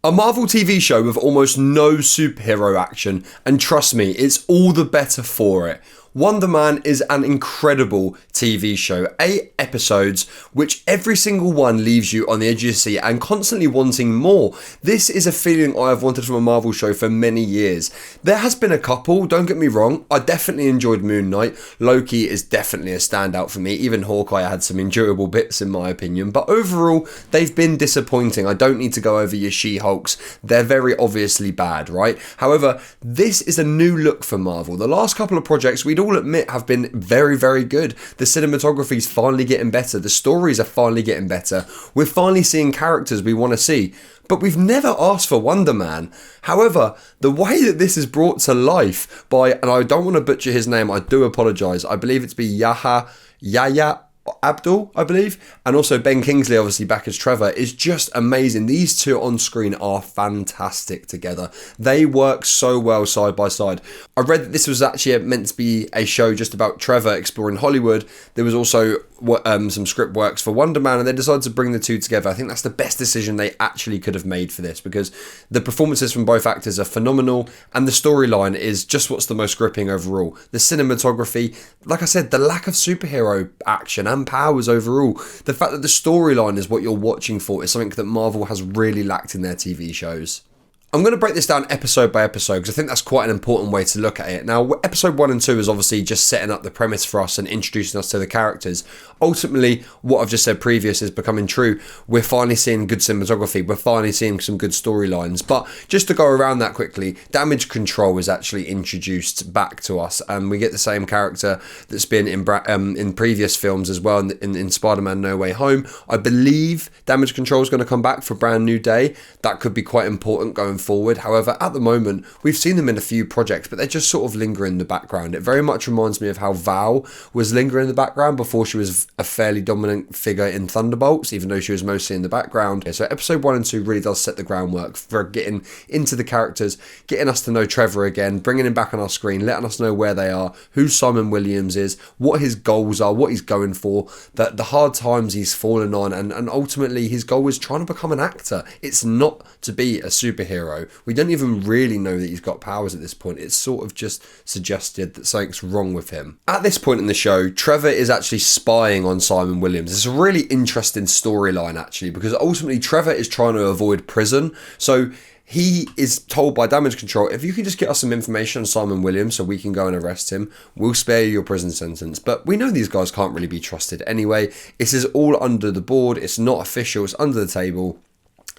A Marvel TV show with almost no superhero action, and trust me, it's all the better for it. Wonder Man is an incredible TV show, 8 episodes, which every single one leaves you on the edge of your seat and constantly wanting more. This is a feeling I have wanted from a Marvel show for many years. There has been a couple, don't get me wrong, I definitely enjoyed Moon Knight. Loki is definitely a standout for me, even Hawkeye had some enjoyable bits in my opinion, but overall, they've been disappointing. I don't need to go over your She-Hulks, they're very obviously bad, right? However, this is a new look for Marvel. The last couple of projects we'd all admit have been very, very good. The cinematography is finally getting better. The stories are finally getting better. We're finally seeing characters we want to see. But we've never asked for Wonder Man. However, the way that this is brought to life by, and I don't want to butcher his name, I do apologise. I believe it's Yahya Abdul, I believe, and also Ben Kingsley obviously back as Trevor, is just amazing. These two on screen are fantastic together. They work so well side by side. I read that this was actually meant to be a show just about Trevor exploring Hollywood. There was also some script works for Wonder Man, and they decided to bring the two together. I think that's the best decision they actually could have made for this, because the performances from both actors are phenomenal, and the storyline is just what's the most gripping overall. The cinematography, like I said, the lack of superhero action and powers overall, the fact that the storyline is what you're watching for is something that Marvel has really lacked in their TV shows. I'm going to break this down episode by episode because I think that's quite an important way to look at it. Now, episode 1 and 2 is obviously just setting up the premise for us and introducing us to the characters. Ultimately, what I've just said previous is becoming true. We're finally seeing good cinematography. We're finally seeing some good storylines. But just to go around that quickly, Damage Control is actually introduced back to us, and we get the same character that's been in previous films as well, in Spider-Man No Way Home. I believe Damage Control is going to come back for Brand New Day. That could be quite important going forward. However, at the moment, we've seen them in a few projects, but they just sort of linger in the background. It very much reminds me of how Val was lingering in the background before she was a fairly dominant figure in Thunderbolts, even though she was mostly in the background. So episode 1 and 2 really does set the groundwork for getting into the characters, getting us to know Trevor again, bringing him back on our screen, letting us know where they are, who Simon Williams is, what his goals are, what he's going for, the hard times he's fallen on, and ultimately his goal is trying to become an actor. It's not to be a superhero. We don't even really know that he's got powers at this point. It's sort of just suggested that something's wrong with him. At this point in the show, Trevor is actually spying on Simon Williams. It's a really interesting storyline actually, because ultimately Trevor is trying to avoid prison. So he is told by Damage Control, if you can just get us some information on Simon Williams so we can go and arrest him, we'll spare you your prison sentence. But we know these guys can't really be trusted anyway. This is all under the board. It's not official. It's under the table.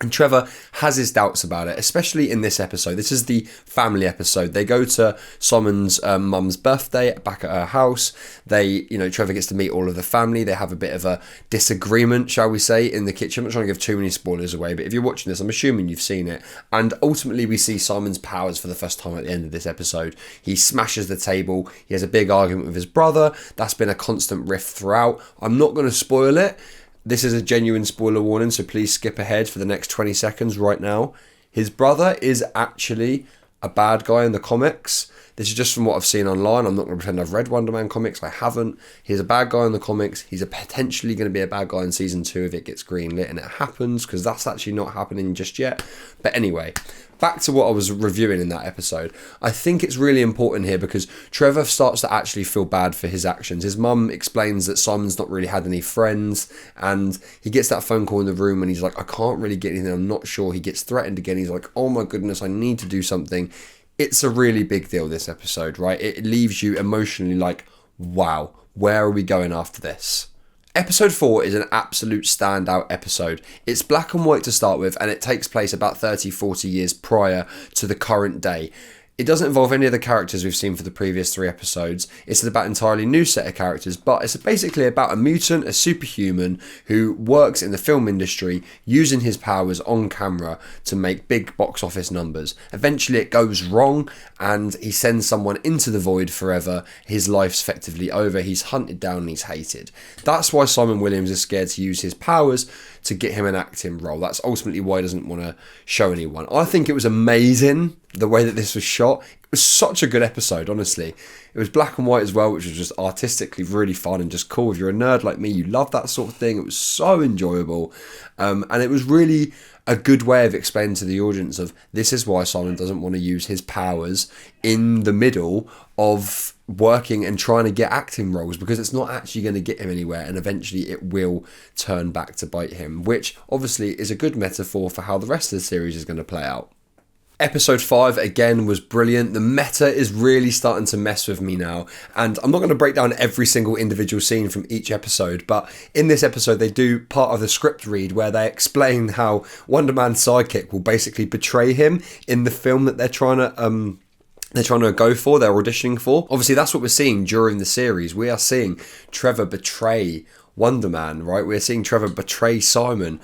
And Trevor has his doubts about it, especially in this episode. This is the family episode. They go to Simon's mum's birthday back at her house. Trevor gets to meet all of the family. They have a bit of a disagreement, shall we say, in the kitchen. I'm not trying to give too many spoilers away, but if you're watching this, I'm assuming you've seen it. And ultimately, we see Simon's powers for the first time at the end of this episode. He smashes the table. He has a big argument with his brother. That's been a constant rift throughout. I'm not going to spoil it. This is a genuine spoiler warning, so please skip ahead for the next 20 seconds right now. His brother is actually a bad guy in the comics. This is just from what I've seen online. I'm not going to pretend I've read Wonder Man comics. I haven't. He's a bad guy in the comics. He's potentially going to be a bad guy in season 2 if it gets greenlit, and it happens, because that's actually not happening just yet. But anyway, back to what I was reviewing in that episode. I think it's really important here because Trevor starts to actually feel bad for his actions. His mum explains that Simon's not really had any friends, and he gets that phone call in the room and he's like, I can't really get anything, I'm not sure. He gets threatened again. He's like, oh my goodness, I need to do something. It's a really big deal, this episode, right? It leaves you emotionally like, wow, where are we going after this? Episode 4 is an absolute standout episode. It's black and white to start with, and it takes place about 30-40 years prior to the current day. It doesn't involve any of the characters we've seen for the previous 3 episodes. It's about an entirely new set of characters, but it's basically about a mutant, a superhuman, who works in the film industry using his powers on camera to make big box office numbers. Eventually it goes wrong and he sends someone into the void forever. His life's effectively over. He's hunted down and he's hated. That's why Simon Williams is scared to use his powers to get him an acting role. That's ultimately why he doesn't want to show anyone. I think it was amazing the way that this was shot. It was such a good episode, honestly. It was black and white as well, which was just artistically really fun and just cool. If you're a nerd like me, you love that sort of thing. It was so enjoyable. And it was really a good way of explaining to the audience of this is why Simon doesn't want to use his powers in the middle of working and trying to get acting roles, because it's not actually going to get him anywhere, and eventually it will turn back to bite him, which obviously is a good metaphor for how the rest of the series is going to play out. Episode 5 again was brilliant. The meta is really starting to mess with me now, and I'm not going to break down every single individual scene from each episode, but in this episode they do part of the script read where they explain how Wonder Man's sidekick will basically betray him in the film that they're trying to go for, they're auditioning for. Obviously that's what we're seeing during the series. We are seeing Trevor betray Wonder Man, right? We're seeing Trevor betray Simon.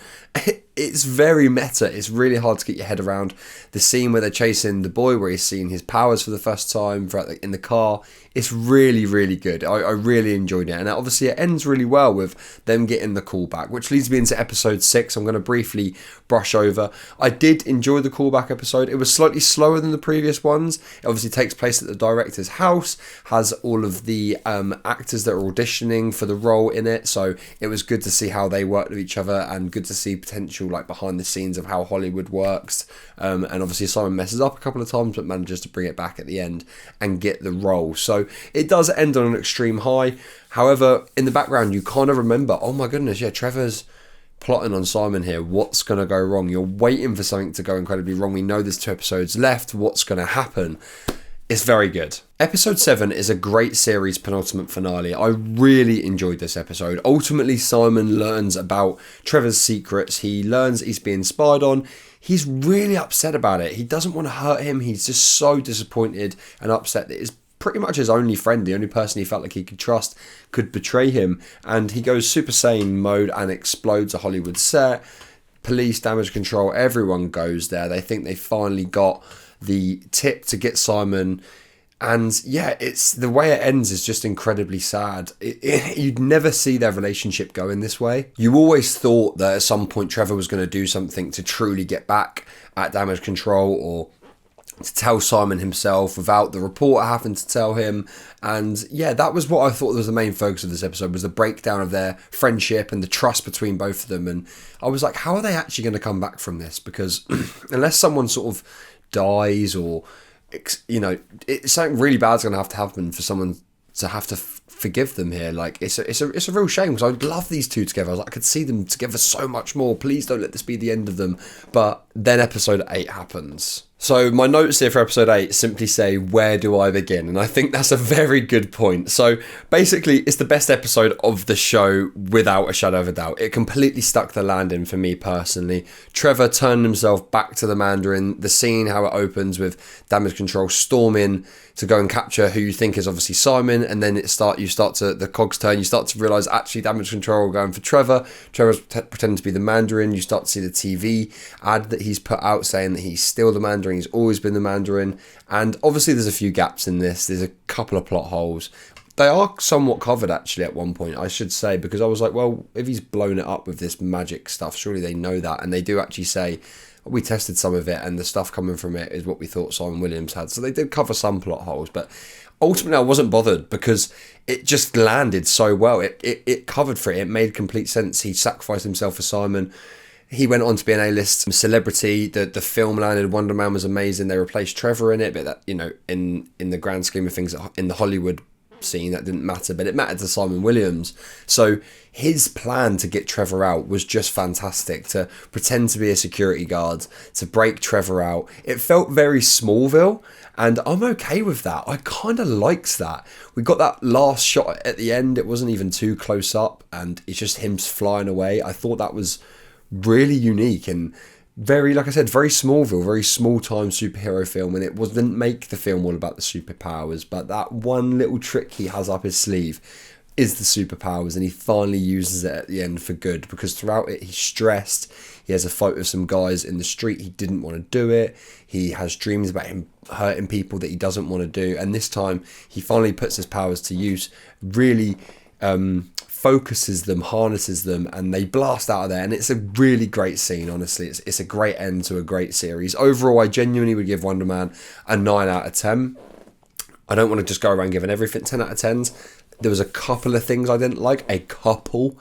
It's very meta. It's really hard to get your head around. The scene where they're chasing the boy, where he's seeing his powers for the first time in the car, it's really, really good. I really enjoyed it. And obviously it ends really well with them getting the callback, which leads me into episode 6. I'm going to briefly brush over. I did enjoy the callback episode. It was slightly slower than the previous ones. It obviously takes place at the director's house, has all of the actors that are auditioning for the role in it. So it was good to see how they worked with each other, and good to see potential like behind the scenes of how Hollywood works. And obviously Simon messes up a couple of times, but manages to bring it back at the end and get the role. So it does end on an extreme high. However, in the background, you kind of remember, oh my goodness, yeah, Trevor's plotting on Simon here. What's going to go wrong? You're waiting for something to go incredibly wrong. We know there's 2 episodes left. What's going to happen? It's very good. Episode 7 is a great series penultimate finale. I really enjoyed this episode. Ultimately, Simon learns about Trevor's secrets. He learns he's being spied on. He's really upset about it. He doesn't want to hurt him. He's just so disappointed and upset that it's pretty much his only friend, the only person he felt like he could trust, could betray him. And he goes Super Saiyan mode and explodes a Hollywood set. Police, damage control, everyone goes there. They think they finally got the tip to get Simon. And yeah, it's the way it ends is just incredibly sad. You'd never see their relationship go in this way. You always thought that at some point Trevor was going to do something to truly get back at damage control, or to tell Simon himself without the reporter having to tell him. And yeah, that was what I thought was the main focus of this episode, was the breakdown of their friendship and the trust between both of them. And I was like, how are they actually going to come back from this? Because unless someone sort of dies, or it's something really bad's going to have to happen for someone to have to forgive them here. Like it's a real shame, because I love these two together. I was like, I could see them together so much more. Please don't let this be the end of them. But then episode 8 happens. So my notes here for episode 8 simply say, where do I begin? And I think that's a very good point. So basically, it's the best episode of the show without a shadow of a doubt. It completely stuck the landing for me personally. Trevor turned himself back to the Mandarin. The scene, how it opens with damage control storming to go and capture who you think is obviously Simon, and then the cogs turn. You start to realise actually damage control are going for Trevor. Trevor's pretending to be the Mandarin. You start to see the TV ad that he's put out saying that he's still the Mandarin. He's always been the Mandarin. And obviously there's a few gaps in this. There's a couple of plot holes. They are somewhat covered actually at one point, I should say, because I was like, well, if he's blown it up with this magic stuff, surely they know that. And they do actually say, we tested some of it and the stuff coming from it is what we thought Simon Williams had. So they did cover some plot holes, but ultimately I wasn't bothered because it just landed so well. It covered for it. It made complete sense. He sacrificed himself for Simon. He went on to be an A-list celebrity. The film landed. Wonder Man was amazing. They replaced Trevor in it, but that, in the grand scheme of things, in the Hollywood scene, that didn't matter, but it mattered to Simon Williams. So his plan to get Trevor out was just fantastic. To pretend to be a security guard, to break Trevor out. It felt very Smallville, and I'm okay with that. I kind of liked that. We got that last shot at the end. It wasn't even too close up, and it's just him flying away. I thought that was really unique and very, like I said, very Smallville, very small-time superhero film, and it didn't make the film all about the superpowers, but that one little trick he has up his sleeve is the superpowers, and he finally uses it at the end for good, because throughout it he's stressed. He has a fight with some guys in the street. He didn't want to do it. He has dreams about him hurting people that he doesn't want to do, and this time he finally puts his powers to use, really focuses them, harnesses them, and they blast out of there. And it's a really great scene, honestly. It's a great end to a great series. Overall, I genuinely would give Wonder Man a 9 out of 10. I don't want to just go around giving everything 10 out of 10s. There was a couple of things I didn't like. A couple.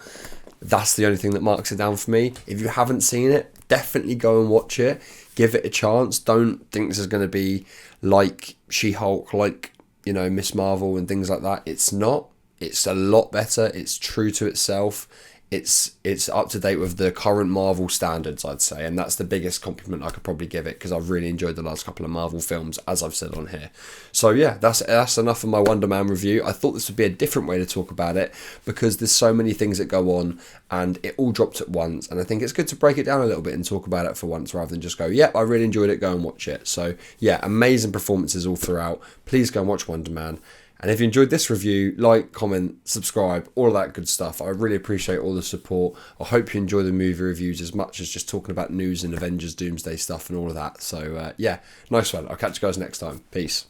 That's the only thing that marks it down for me. If you haven't seen it, definitely go and watch it. Give it a chance. Don't think this is going to be like She-Hulk, like, you know, Miss Marvel and things like that. It's not. It's a lot better. It's true to itself. It's up to date with the current Marvel standards, I'd say, and that's the biggest compliment I could probably give it, because I've really enjoyed the last couple of Marvel films, as I've said on here. So yeah, that's enough of my Wonder Man review. I thought this would be a different way to talk about it, because there's so many things that go on, and it all dropped at once, and I think it's good to break it down a little bit and talk about it for once, rather than just go, yeah, I really enjoyed it, go and watch it. So yeah, amazing performances all throughout. Please go and watch Wonder Man. And if you enjoyed this review, like, comment, subscribe, all of that good stuff. I really appreciate all the support. I hope you enjoy the movie reviews as much as just talking about news and Avengers Doomsday stuff and all of that. So, yeah, nice one. I'll catch you guys next time. Peace.